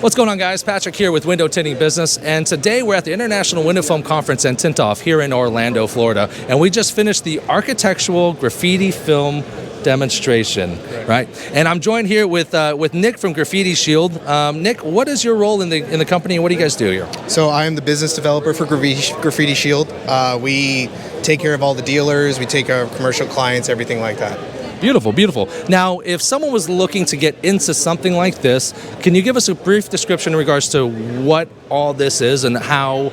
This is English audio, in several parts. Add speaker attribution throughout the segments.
Speaker 1: What's going on, guys? Patrick here with Window Tinting Business, and today we're at the International Window Film Conference and Tint Off here in Orlando, Florida, and we just finished the architectural graffiti film demonstration, right? And I'm joined here with Nick from Graffiti Shield. Nick, what is your role in the company, and what do you guys do here?
Speaker 2: So I am the business developer for Graffiti Shield. We take care of all the dealers, we take care of commercial clients, everything like that.
Speaker 1: Beautiful, beautiful. Now, if someone was looking to get into something like this, can you give us a brief description in regards to what all this is and how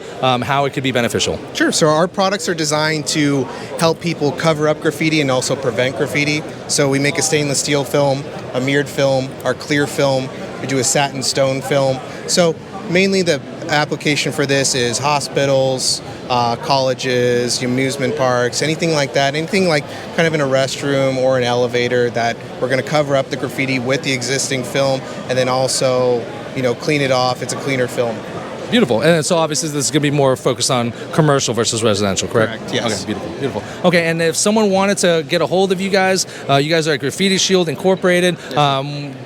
Speaker 1: it could be beneficial?
Speaker 2: Sure. So our products are designed to help people cover up graffiti and also prevent graffiti. So we make a stainless steel film, a mirrored film, our clear film. We do a satin stone film. So mainly the application for this is hospitals, colleges, amusement parks, anything like that, anything like kind of in a restroom or an elevator that we're going to cover up the graffiti with the existing film and then also, clean it off. It's a cleaner film.
Speaker 1: Beautiful. And so obviously this is going to be more focused on commercial versus residential, correct?
Speaker 2: Correct, yes.
Speaker 1: Okay, beautiful, beautiful. Okay, and if someone wanted to get a hold of you guys are at Graffiti Shield Incorporated.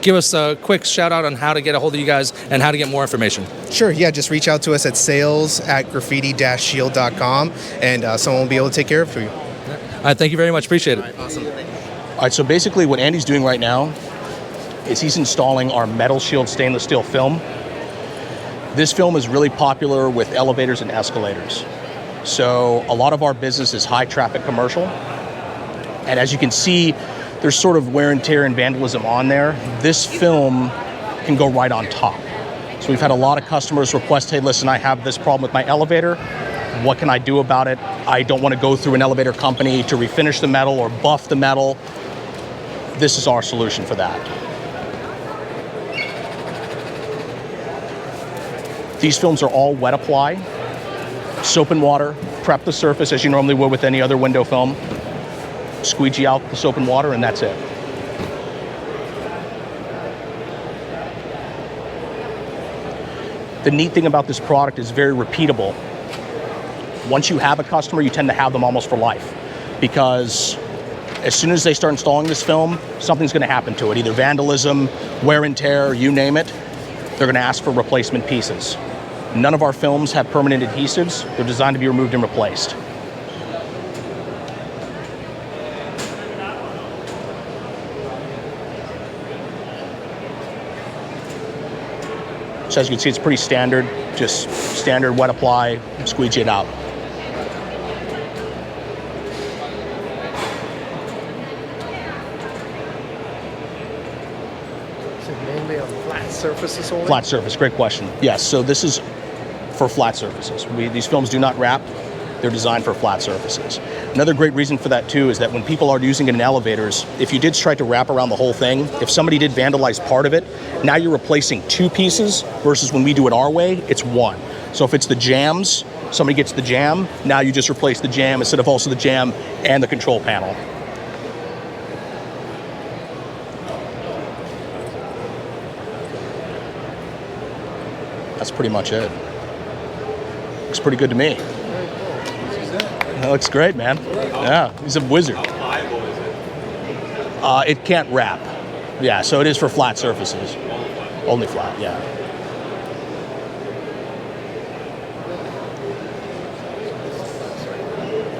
Speaker 1: Give us a quick shout out on how to get a hold of you guys and how to get more information.
Speaker 2: Sure, yeah, just reach out to us at sales@graffiti-shield.com and someone will be able to take care of it for you.
Speaker 1: All right, thank you very much. Appreciate it.
Speaker 2: Awesome.
Speaker 3: All right, so basically what Andy's doing right now is he's installing our metal shield stainless steel film. This film is really popular with elevators and escalators. So a lot of our business is high traffic commercial. And as you can see, there's sort of wear and tear and vandalism on there. This film can go right on top. So we've had a lot of customers request, hey, listen, I have this problem with my elevator. What can I do about it? I don't want to go through an elevator company to refinish the metal or buff the metal. This is our solution for that. These films are all wet apply, soap and water, prep the surface as you normally would with any other window film, squeegee out the soap and water, and that's it. The neat thing about this product is very repeatable. Once you have a customer, you tend to have them almost for life, because as soon as they start installing this film, something's going to happen to it, either vandalism, wear and tear, you name it. They're going to ask for replacement pieces. None of our films have permanent adhesives. They're designed to be removed and replaced. So as you can see, it's pretty standard, just standard wet apply, squeegee it out.
Speaker 4: Mainly on flat surfaces only?
Speaker 3: Flat surface, great question. Yes, so this is for flat surfaces. These films do not wrap. They're designed for flat surfaces. Another great reason for that too is that when people are using it in elevators, if you did try to wrap around the whole thing, if somebody did vandalize part of it, now you're replacing two pieces versus when we do it our way, it's one. So if it's the jams, somebody gets the jam, now you just replace the jam instead of also the jam and the control panel. That's pretty much it. Looks pretty good to me. That looks great, man. Yeah, he's a wizard.
Speaker 5: How pliable is it?
Speaker 3: It can't wrap. Yeah, so it is for flat surfaces. Only flat, yeah.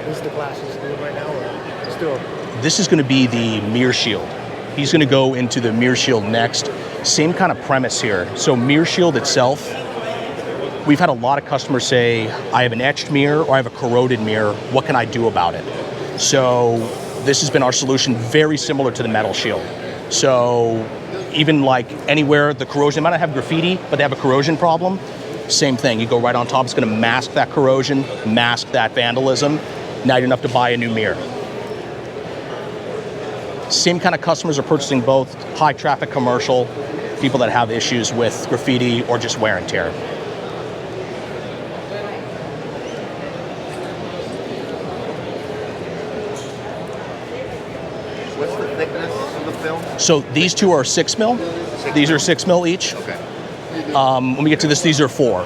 Speaker 4: This is the glass he's doing right now, or still?
Speaker 3: This is going to be the mirror shield. He's going to go into the mirror shield next. Same kind of premise here. So mirror shield itself, we've had a lot of customers say, I have an etched mirror or I have a corroded mirror. What can I do about it? So this has been our solution, very similar to the metal shield. So even like anywhere the corrosion, they might not have graffiti, but they have a corrosion problem, same thing. You go right on top, it's going to mask that corrosion, mask that vandalism. Now you don't have to buy a new mirror. Same kind of customers are purchasing both high traffic commercial, people that have issues with graffiti or just wear and tear.
Speaker 6: What's the thickness of the film?
Speaker 3: So these two are 6 mil. These are 6 mil each.
Speaker 6: Okay.
Speaker 3: When we get to this, these are 4.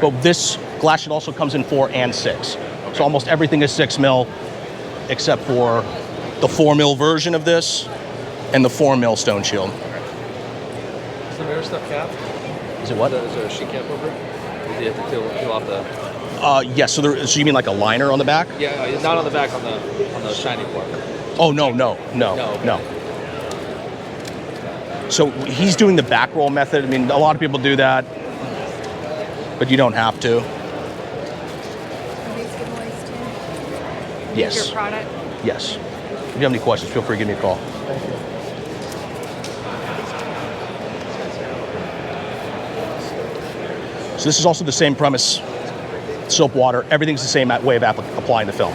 Speaker 3: But this glass sheet also comes in 4 and 6. So almost everything is 6 mil, except for the 4 mil version of this and the 4 mil stone shield.
Speaker 4: Is the mirror stuff capped?
Speaker 3: Is it what?
Speaker 1: Is there a sheet cap over it? Or do you have to peel off the?
Speaker 3: Yes. So you mean like a liner on the back?
Speaker 1: Yeah, not on the back, on the shiny part.
Speaker 3: Oh no.
Speaker 1: Okay.
Speaker 3: So he's doing the back roll method. I mean, a lot of people do that, but you don't have to.
Speaker 5: Are these good moist too?
Speaker 3: Yes.
Speaker 5: Your product?
Speaker 3: Yes. If you have any questions, feel free to give me a call. So this is also the same premise. Soap, water, everything's the same way of applying the film.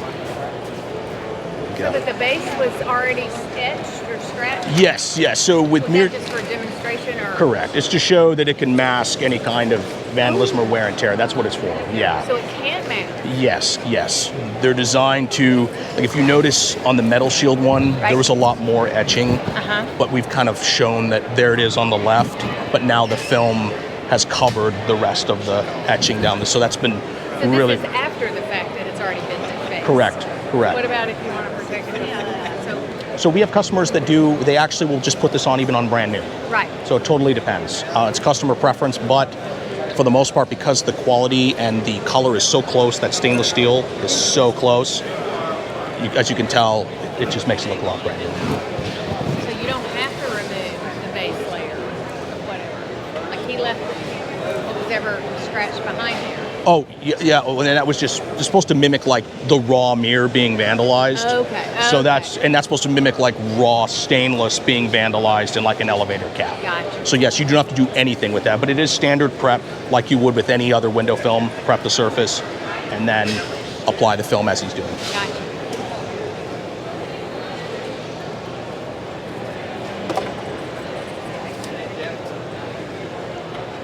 Speaker 5: So that the base was already etched or scratched?
Speaker 3: Yes. So with
Speaker 5: Was
Speaker 3: mirror,
Speaker 5: that just for demonstration or?
Speaker 3: correct. It's to show that it can mask any kind of vandalism or wear and tear. That's what it's for. Yeah.
Speaker 5: So it can mask?
Speaker 3: Yes. They're designed to, like if you notice on the metal shield one,
Speaker 5: Right.
Speaker 3: there was a lot more etching, but we've kind of shown that there it is on the left, but now the film has covered the rest of the etching down there. So that's been
Speaker 5: So
Speaker 3: really
Speaker 5: this is after the fact that it's already been fixed?
Speaker 3: correct.
Speaker 5: What about if you want to protect it?
Speaker 3: So we have customers that they actually will just put this on even on brand new.
Speaker 5: Right.
Speaker 3: So it totally depends. It's customer preference, but for the most part, because the quality and the color is so close, that stainless steel is so close, as you can tell, it just makes it look a lot brand new.
Speaker 5: So you don't have to remove the base layer of whatever. Like he left whatever scratched behind there.
Speaker 3: Oh, yeah. And that was just supposed to mimic like the raw mirror being vandalized.
Speaker 5: Okay.
Speaker 3: So that's supposed to mimic like raw stainless being vandalized in like an elevator cap.
Speaker 5: Gotcha.
Speaker 3: So yes, you don't have to do anything with that, but it is standard prep like you would with any other window film. Prep the surface and then apply the film as he's doing.
Speaker 5: Gotcha.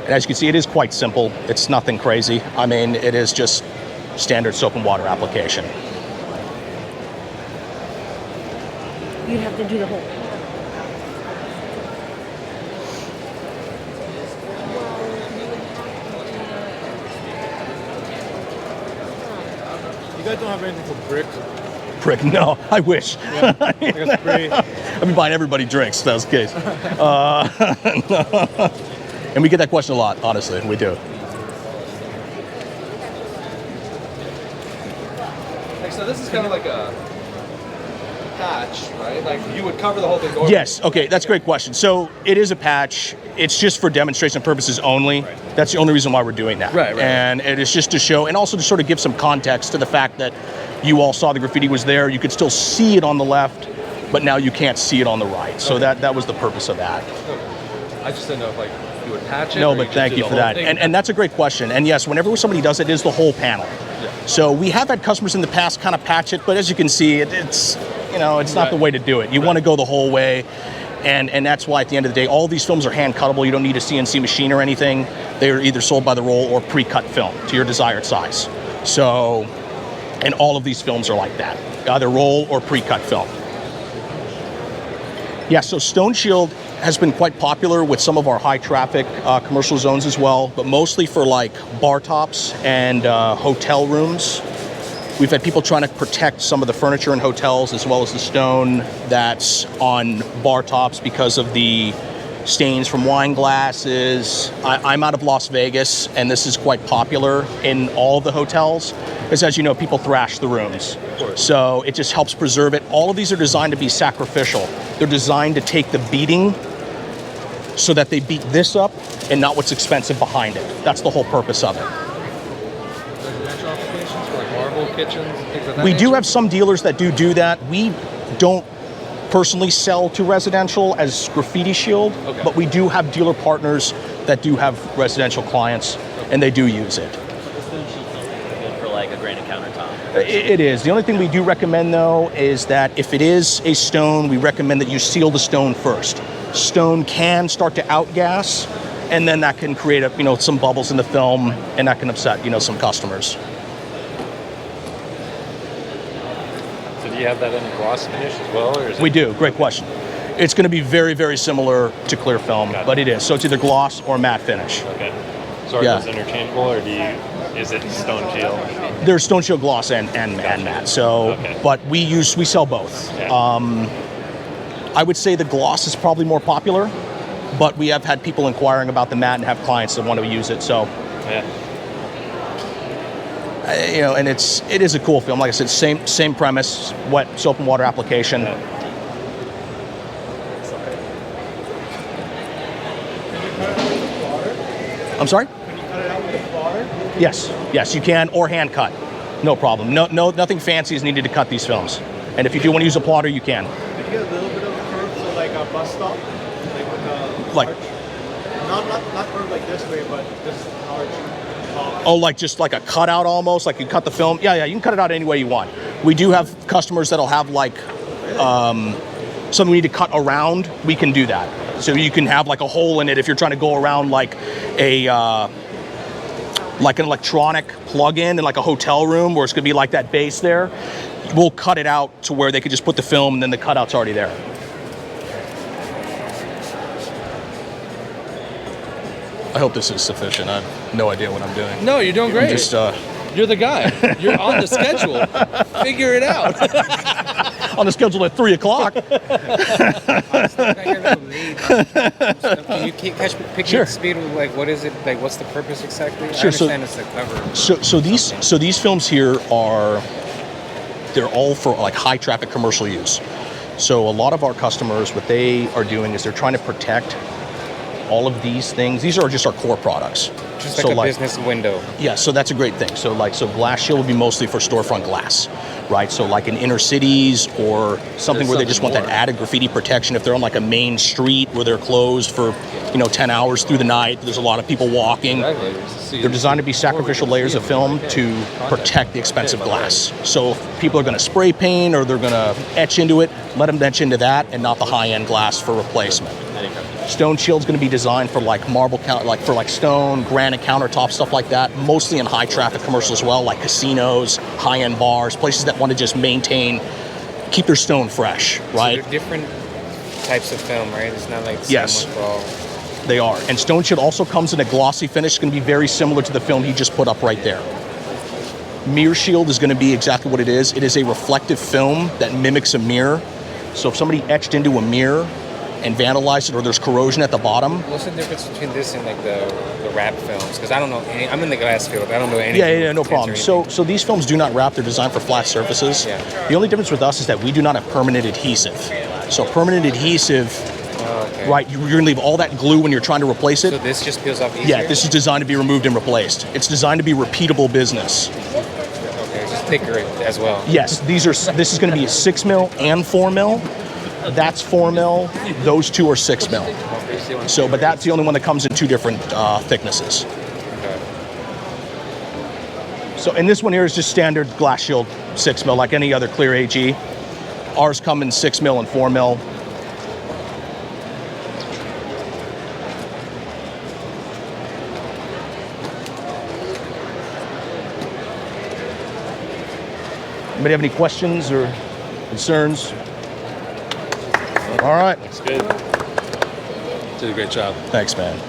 Speaker 3: And as you can see, it is quite simple. It's nothing crazy. I mean, it is just standard soap and water application.
Speaker 5: You'd have to do the whole.
Speaker 4: You guys don't have anything for brick?
Speaker 3: Prick, no, I wish.
Speaker 4: Yeah, I guess spray.
Speaker 3: I've been buying everybody drinks, if that's the case. And we get that question a lot, honestly, we do.
Speaker 1: So this is kind of like a patch, right? Like you would cover the whole thing. Normally.
Speaker 3: Yes, okay, that's a great question. So it is a patch. It's just for demonstration purposes only. Right. That's the only reason why we're doing that.
Speaker 1: Right.
Speaker 3: And it is just to show, and also to sort of give some context to the fact that you all saw the graffiti was there. You could still see it on the left, but now you can't see it on the right. So that was the purpose of that.
Speaker 1: I just didn't know if like you would patch it.
Speaker 3: No, but thank you for that. And that's a great question. And yes, whenever somebody does it, it is the whole panel. Yeah. So we have had customers in the past kind of patch it, but as you can see, it's not the way to do it. You want to go the whole way. And that's why at the end of the day, all of these films are hand cuttable. You don't need a CNC machine or anything. They are either sold by the roll or pre-cut film to your desired size. So, and all of these films are like that, either roll or pre-cut film. Yeah, so Stone Shield has been quite popular with some of our high traffic commercial zones as well, but mostly for like bar tops and hotel rooms. We've had people trying to protect some of the furniture in hotels as well as the stone that's on bar tops because of the stains from wine glasses. I'm out of Las Vegas, and this is quite popular in all of the hotels, because as you know, people thrash the rooms. So it just helps preserve it. All of these are designed to be sacrificial. They're designed to take the beating so that they beat this up and not what's expensive behind it. That's the whole purpose of it.
Speaker 1: Residential applications for like marble kitchens, things like that.
Speaker 3: We do have some dealers that do that. We don't personally sell to residential as Graffiti Shield, but we do have dealer partners that do have residential clients, and they do use it.
Speaker 7: Good for like a granite countertop.
Speaker 3: It is. The only thing we do recommend, though, is that if it is a stone, we recommend that you seal the stone first. Stone can start to outgas, and then that can create some bubbles in the film, and that can upset some customers.
Speaker 8: So do you have that in a gloss finish as well, or is
Speaker 3: We do. Great question. It's going to be very, very similar to clear film, but it is. So it's either gloss or matte finish.
Speaker 8: Okay. So are those interchangeable, or is it Stone Shield?
Speaker 3: There's Stone Shield gloss and matte. So, but we sell both.
Speaker 8: Yeah.
Speaker 3: I would say the gloss is probably more popular, but we have had people inquiring about the mat and have clients that want to use it. So,
Speaker 8: Yeah.
Speaker 3: you know, and it is a cool film. Like I said, same premise, wet soap and water application. I'm sorry?
Speaker 4: Can you cut it out with a plotter?
Speaker 3: Yes, you can, or hand cut. No problem. No, nothing fancy is needed to cut these films. And if you do want to use a plotter, you can.
Speaker 4: Did you get a little bit of a curve, so like a bus stop? Like with a
Speaker 3: Like-
Speaker 4: arch? Not curve like this way, but this arch.
Speaker 3: Oh, like just like a cutout almost, like you cut the film. Yeah, you can cut it out any way you want. We do have customers that'll have like something we need to cut around. We can do that. So you can have like a hole in it if you're trying to go around like like an electronic plug-in in like a hotel room where it's gonna be like that base there. We'll cut it out to where they could just put the film and then the cutout's already there. I hope this is sufficient. I have no idea what I'm doing.
Speaker 1: No, you're doing great.
Speaker 3: I'm just
Speaker 1: You're the guy. You're on the schedule. Figure it out.
Speaker 3: on the schedule at 3 o'clock.
Speaker 9: Can you pick
Speaker 3: Sure.
Speaker 9: up speed with like what is it like? What's the purpose exactly?
Speaker 3: Sure,
Speaker 9: I
Speaker 3: so-
Speaker 9: understand it's the cover.
Speaker 3: So these films here they're all for like high traffic commercial use. So a lot of our customers, what they are doing is they're trying to protect all of these things. These are just our core products.
Speaker 9: Just
Speaker 3: So,
Speaker 9: like a business window.
Speaker 3: Yeah, so that's a great thing. So glass shield will be mostly for storefront glass, right? So like in inner cities or something where they just want that added graffiti protection. If they're on like a main street where they're closed for 10 hours through the night, there's a lot of people walking. They're designed to be sacrificial layers of film to protect the expensive glass. So if people are going to spray paint or they're going to etch into it, let them etch into that and not the high-end glass for replacement. Stone shield's going to be designed for like marble for like stone, granite countertop, stuff like that. Mostly in high traffic commercials as well, like casinos, high-end bars, places that want to just keep their stone fresh, right?
Speaker 9: So they're different types of film, right? It's not like the same
Speaker 3: Yes.
Speaker 9: one for all.
Speaker 3: They are. And stone shield also comes in a glossy finish. It's going to be very similar to the film he just put up right there. Mirror shield is going to be exactly what it is. It is a reflective film that mimics a mirror. So if somebody etched into a mirror and vandalized it, or there's corrosion at the bottom.
Speaker 9: What's the difference between this and like the wrap films? Because I don't know any. I'm in the glass field. I don't know anything.
Speaker 3: Yeah, no
Speaker 9: with tints or
Speaker 3: problem.
Speaker 9: anything.
Speaker 3: So these films do not wrap. They're designed for flat surfaces.
Speaker 9: Yeah.
Speaker 3: The only difference with us is that we do not have permanent adhesive. So permanent adhesive,
Speaker 9: Oh, okay.
Speaker 3: right, you're going to leave all that glue when you're trying to replace it.
Speaker 9: So this just peels off easier.
Speaker 3: Yeah, this is designed to be removed and replaced. It's designed to be repeatable business.
Speaker 9: Okay, it's just thicker as well.
Speaker 3: Yes, this is going to be a 6 mil and 4 mil. That's 4 mil. Those two are 6 mil. So, but that's the only one that comes in two different thicknesses.
Speaker 9: Okay.
Speaker 3: So, and this one here is just standard glass shield 6 mil, like any other clear AG. Ours come in 6 mil and 4 mil. Anybody have any questions or concerns? All right.
Speaker 8: Looks good.
Speaker 1: Did a great job.
Speaker 3: Thanks, man.